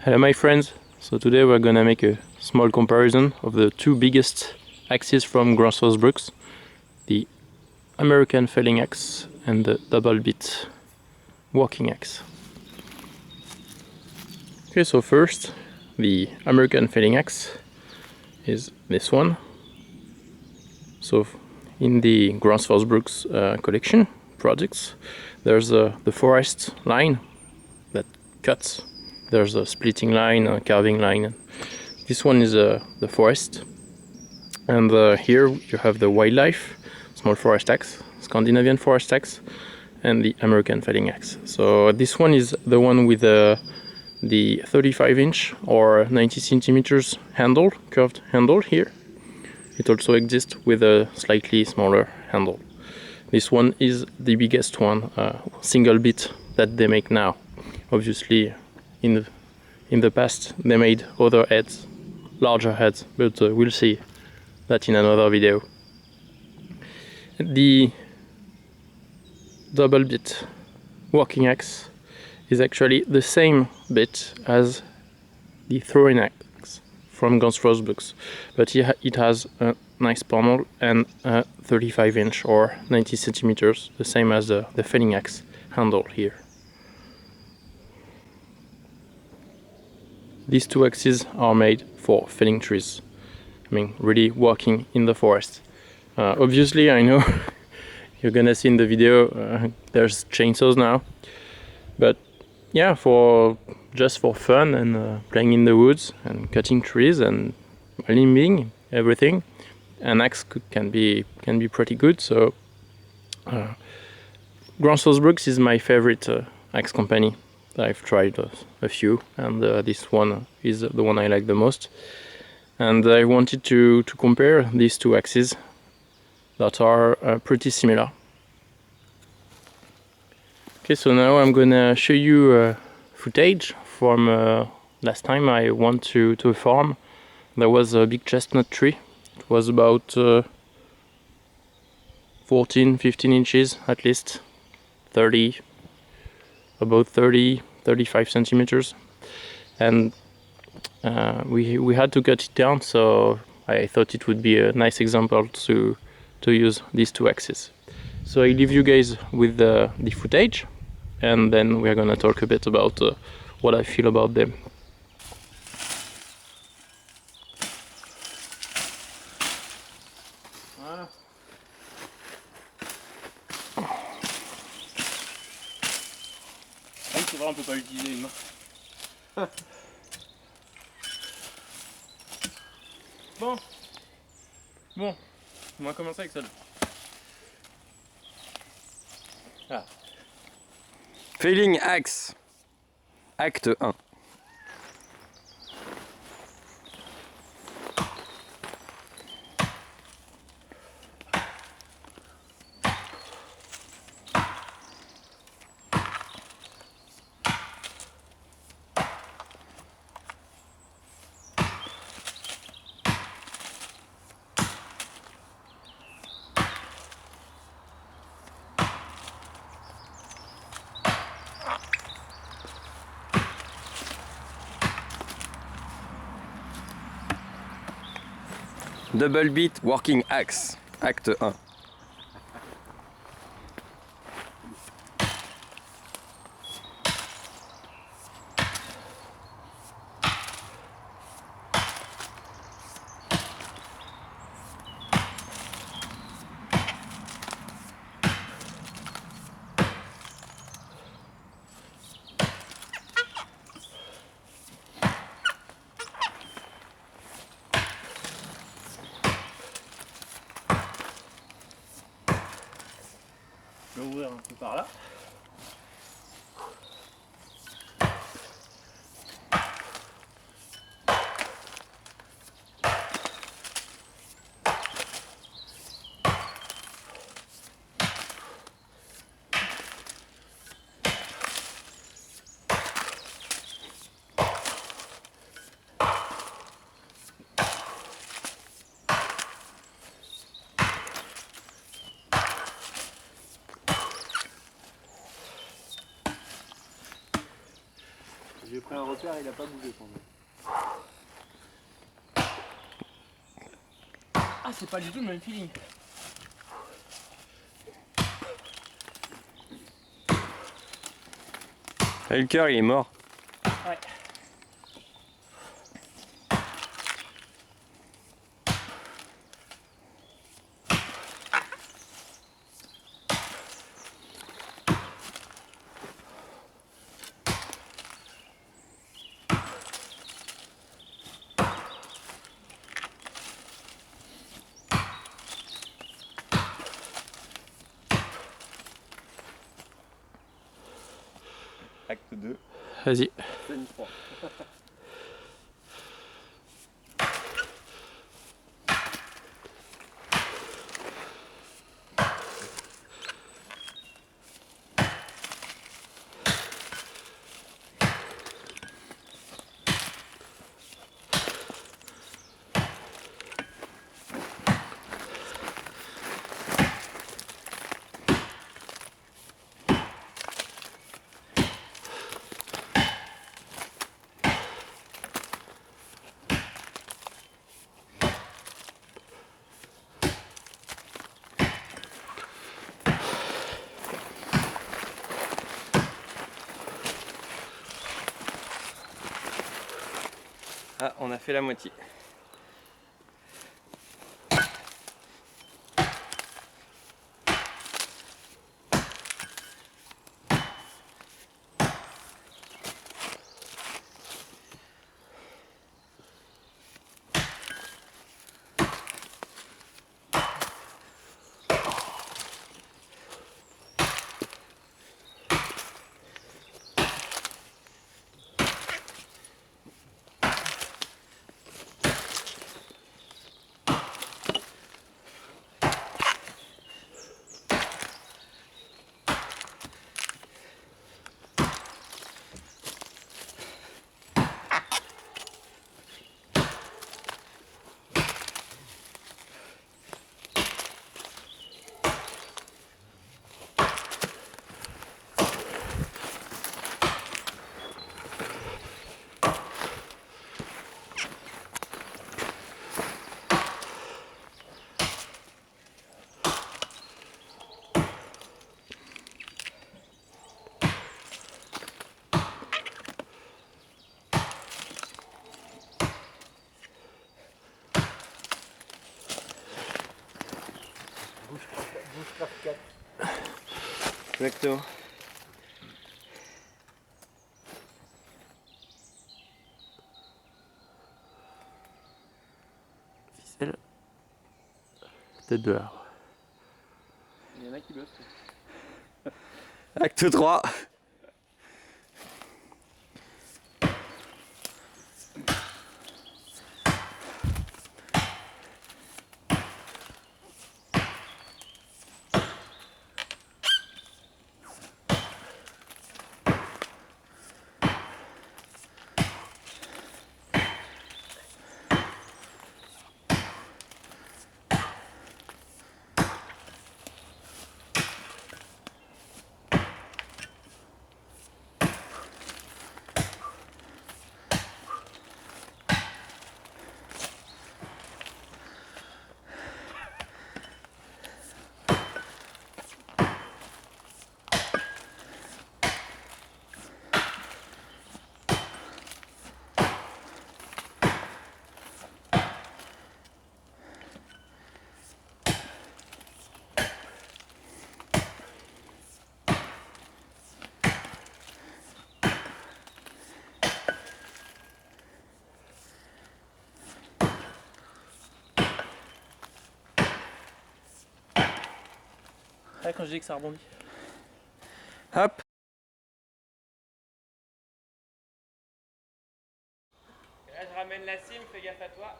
Hello my friends, so today we're gonna make a small comparison of the two biggest axes from Gransfors Bruk, the American felling axe and the double bit walking axe. Okay, so first, the American felling axe is this one. So in the Gransfors Bruk collection products, there's the forest line that cuts. There's a splitting line, a carving line. This one is the forest, and here you have the wildlife, small forest axe, Scandinavian forest axe, and the American felling axe. So this one is the one with the 35-inch or 90 centimeters handle, curved handle here. It also exists with a slightly smaller handle. This one is the biggest one, single bit that they make now. Obviously, in the past they made other heads, larger heads, but we'll see that in another video. The double bit walking axe is actually the same bit as the throwing axe from Gransfors Bruk, but it has a nice pommel and a 35-inch or 90 centimeters, the same as the felling axe handle here. These two axes are made for felling trees. I mean, really working in the forest. Obviously, I know you're gonna see in the video there's chainsaws now, but yeah, just for fun and playing in the woods and cutting trees and limbing everything, an axe can be pretty good. So Gransfors Bruk is my favorite axe company. I've tried a few, and this one is the one I like the most. And I wanted to compare these two axes that are pretty similar. Okay, so now I'm gonna show you footage from last time I went to a farm. There was a big chestnut tree. It was about 14-15 inches at least, about 30-35 centimeters, and we had to cut it down, so I thought it would be a nice example to use these two axes. So I leave you guys with the footage, and then we're gonna talk a bit about what I feel about them. Voilà. C'est vrai, on peut pas utiliser une main. Bon, on va commencer avec celle-là. Ah. Felling axe, acte 1. Double bit working axe, acte 1. Je vais ouvrir un peu par là. Un repère, il a pas bougé quand même. Ah, c'est pas du tout le même feeling. Ah, le cœur il est mort. Ouais. Acte 2. Vas-y. Scène 3. Ah, on a fait la moitié. Bushcraft 4. Exactement. Ficelle. Tête de l'arbre. Il y en a qui bossent. Acte 3. Ah, quand je dis que ça rebondit. Hop. Là je ramène la cime, fais gaffe à toi.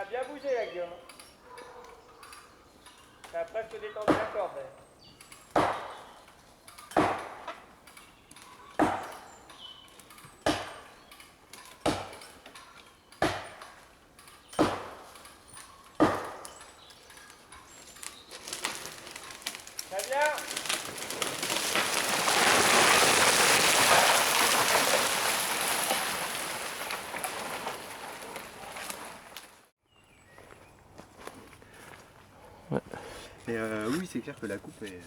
a bien bougé la gueule. Ça a presque détendu la corde. Très bien. Mais oui, c'est clair que la coupe est...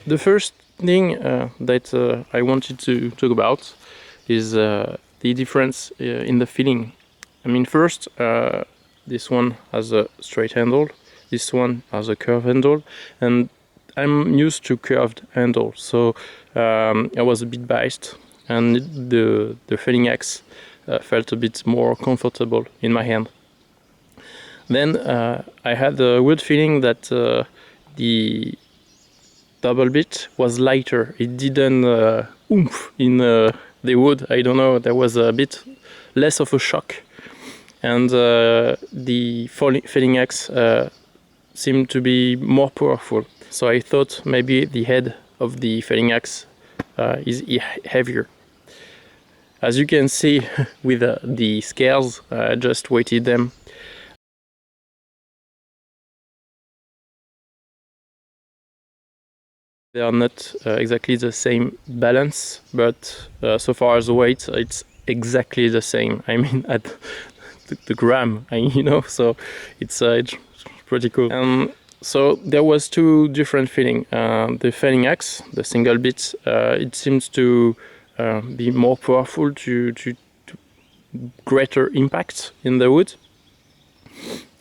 The first thing that I wanted to talk about is the difference in the feeling. I mean, first, this one has a straight handle, this one has a curved handle, and I'm used to curved handle, so I was a bit biased, and the felling axe felt a bit more comfortable in my hand. Then I had a weird feeling that the double bit was lighter. It didn't oomph in the wood. I don't know, there was a bit less of a shock. And the felling axe seemed to be more powerful. So I thought maybe the head of the felling axe is heavier. As you can see with the scales, I just weighted them. They are not exactly the same balance, but so far as the weight, it's exactly the same. I mean, at the gram, you know, so it's pretty cool. So there was two different feeling. The felling axe, the single bit, it seems to be more powerful to greater impact in the wood.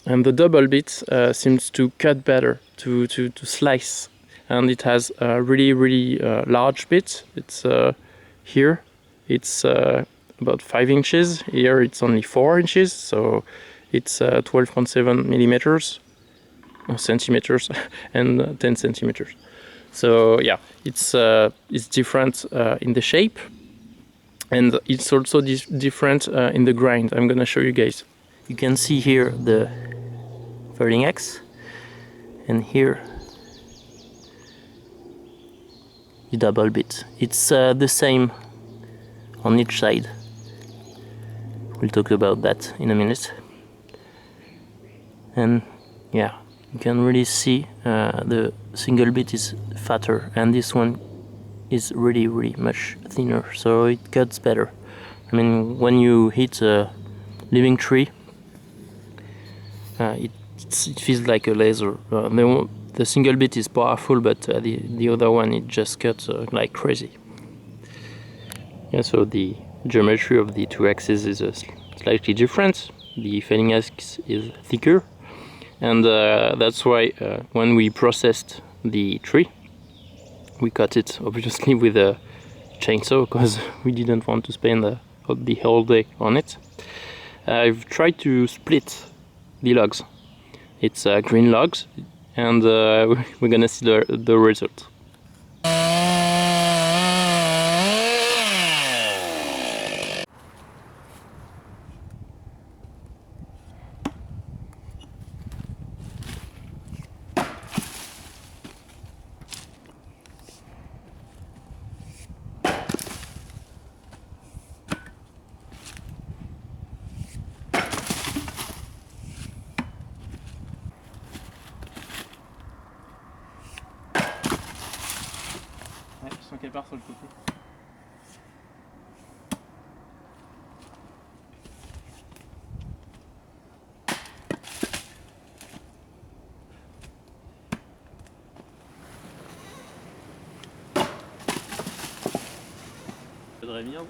And the double bit seems to cut better, to slice. And it has a really large bit. It's here, it's about 5 inches. Here it's only 4 inches, so it's 12.7 millimeters, centimeters, and 10 centimeters. So yeah, it's different in the shape, and it's also different in the grind. I'm gonna show you guys. You can see here the furling axe, and here the double bit. It's the same on each side. We'll talk about that in a minute. And yeah, you can really see the single bit is fatter, and this one is really much thinner, so it cuts better. I mean, when you hit a living tree, it feels like a laser. The single bit is powerful, but the other one, it just cuts like crazy. Yeah, so the geometry of the two axes is slightly different. The felling axe is thicker, and that's why when we processed the tree, we cut it obviously with a chainsaw, because we didn't want to spend the whole day on it. I've tried to split the logs. It's green logs, and we're gonna see the result. Ouais, je sens qu'elle part sur le côté. Je voudrais bien.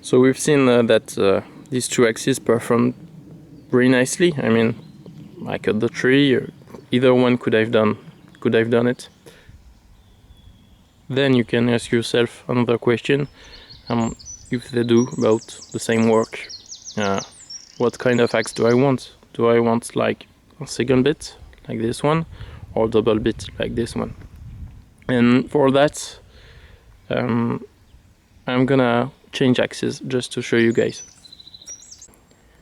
So we've seen that these two axes performed very nicely. I mean, I cut the tree. Either one could have done it. Then you can ask yourself another question: if they do about the same work, what kind of axe do I want? Do I want like a single bit like this one, or double bit like this one? And for that, I'm gonna change axes just to show you guys.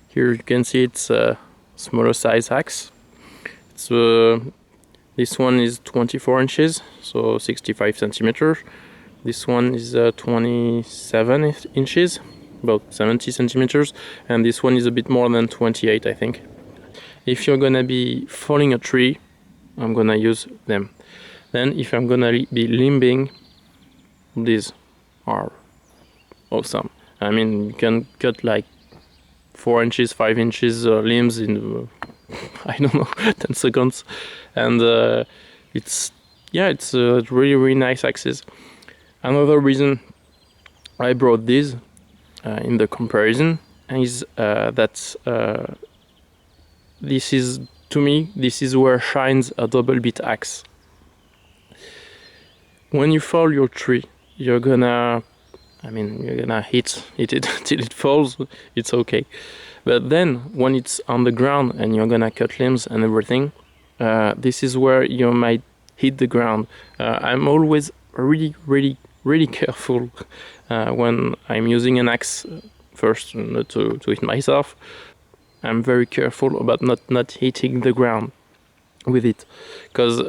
Here you can see it's a smaller size axe. It's this one is 24 inches, so 65 centimeters. This one is 27 inches, about 70 centimeters, and this one is a bit more than 28, I think. If you're gonna be felling a tree, I'm gonna use them. Then if I'm gonna be limbing, these are awesome. I mean, you can cut like 4 inches, 5 inches limbs in I don't know 10 seconds, and it's really nice axes. Another reason I brought these in the comparison is that this is, to me, this is where shines a double bit axe. When you fell your tree, you're gonna hit it till it falls. It's okay. But then when it's on the ground and you're gonna cut limbs and everything, this is where you might hit the ground. I'm always really careful when I'm using an axe. First, not to hit myself. I'm very careful about not hitting the ground with it, because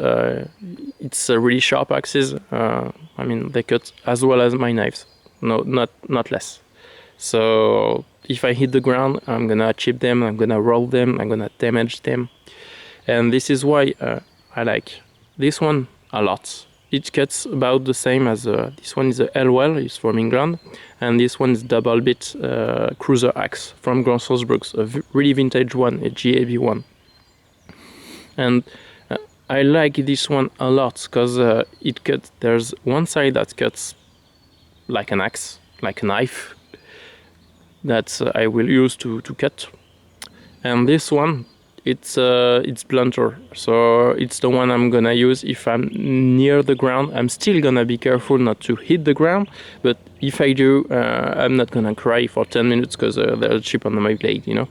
it's really sharp axes. I mean, they cut as well as my knives. No, not less. So if I hit the ground, I'm gonna chip them, I'm gonna roll them, I'm gonna damage them. And this is why I like this one a lot. It cuts about the same as this one is a Elwell, it's from England, and this one is double bit cruiser axe from Gransfors Bruk, a really vintage one, a GAB one. And I like this one a lot because it cuts. There's one side that cuts like an axe, like a knife, that I will use to cut, and this one it's blunter, so it's the one I'm gonna use if I'm near the ground. I'm still gonna be careful not to hit the ground, but if I do, I'm not gonna cry for 10 minutes because there's a chip on my blade, you know.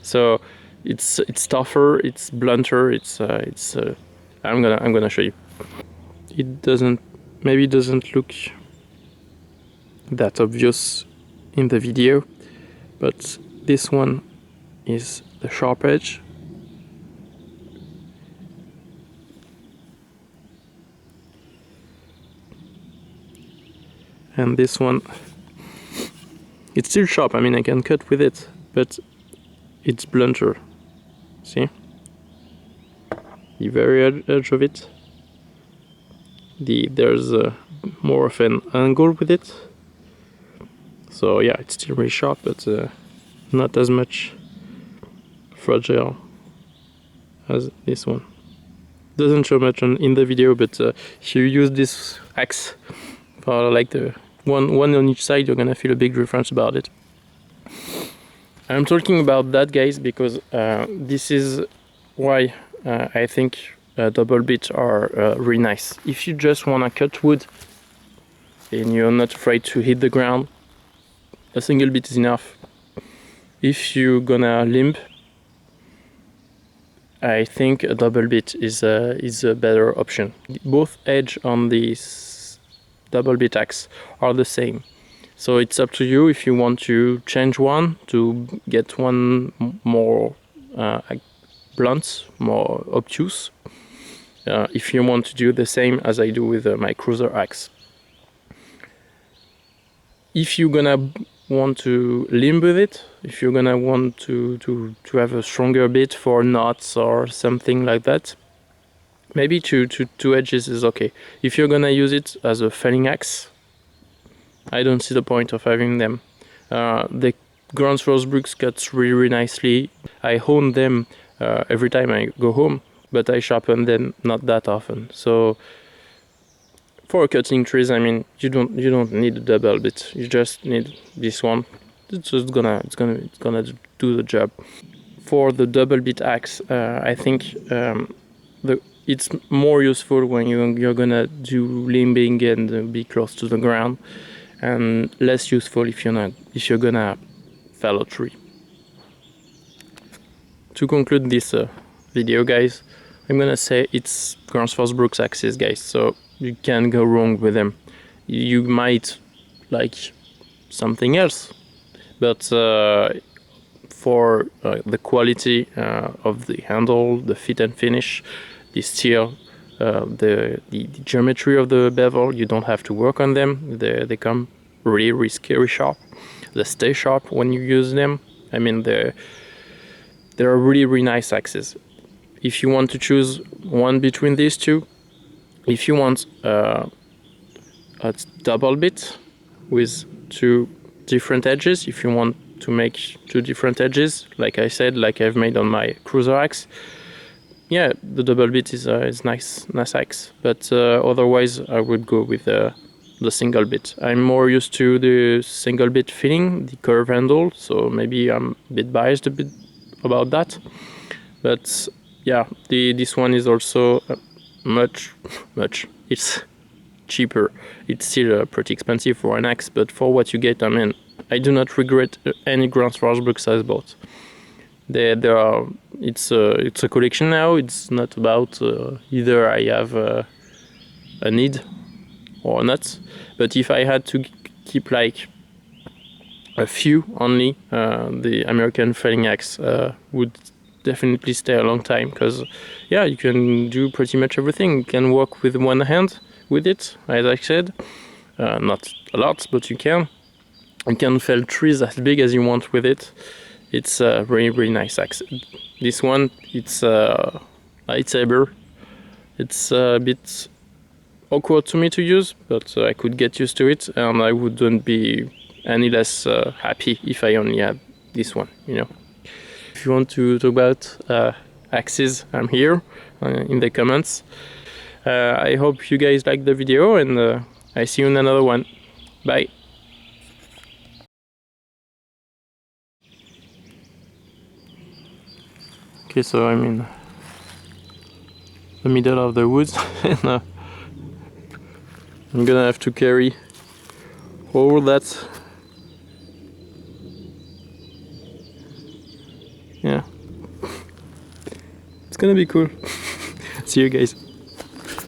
So it's tougher, it's blunter, I'm gonna show you. It doesn't look that obvious in the video, but this one is the sharp edge. And this one, it's still sharp. I mean, I can cut with it, but it's blunter. See? The very edge of it. There's more of an angle with it. So yeah, it's still really sharp, but not as much fragile as this one. Doesn't show much in the video, but if you use this axe for like the one on each side, you're gonna feel a big difference about it. I'm talking about that, guys, because this is why I think double bits are really nice. If you just wanna cut wood and you're not afraid to hit the ground, a single bit is enough. If you're gonna limp, I think a double bit is a better option. Both edge on this double bit axe are the same, so it's up to you if you want to change one to get one more blunt, more obtuse. If you want to do the same as I do with my cruiser axe. If you're gonna want to limb with it, if you're gonna want to have a stronger bit for knots or something like that, maybe two edges is okay. If you're gonna use it as a felling axe, I don't see the point of having them. The Gransfors Bruk cuts really nicely. I hone them every time I go home, but I sharpen them not that often. So for cutting trees, I mean, you don't need a double bit. You just need this one. It's just gonna do the job. For the double bit axe, I think it's more useful when you're gonna do limbing and be close to the ground, and less useful if you're gonna fell a tree. To conclude this video, guys, I'm gonna say it's Gransfors Bruk axes, guys. So you can't go wrong with them. You might like something else, but for the quality of the handle, the fit and finish, the steel, the geometry of the bevel, you don't have to work on them. They come really scary sharp. They stay sharp when you use them. I mean, they're really nice axes. If you want to choose one between these two, if you want a double bit with two different edges, if you want to make two different edges, like I said, like I've made on my cruiser axe, yeah, the double bit is nice axe. But otherwise, I would go with the single bit. I'm more used to the single bit feeling, the curve handle, so maybe I'm a bit biased about that. But yeah, this one is also much it's cheaper. It's still pretty expensive for an axe, but for what you get, I mean, I do not regret any Gransfors Bruk I bought. It's a collection now. It's not about either I have a need or not, but if I had to keep like a few only, the American felling axe would definitely stay a long time, because yeah, you can do pretty much everything. You can work with one hand with it, as I said, not a lot, but you can fell trees as big as you want with it. It's a really nice axe. This one, it's a lightsaber. It's a bit awkward to me to use, but I could get used to it, and I wouldn't be any less happy if I only had this one, you know. If you want to talk about axes, I'm here in the comments. I hope you guys like the video, and I see you in another one. Bye. Okay, so I'm in the middle of the woods and I'm gonna have to carry all that. Yeah, it's gonna be cool. See you guys.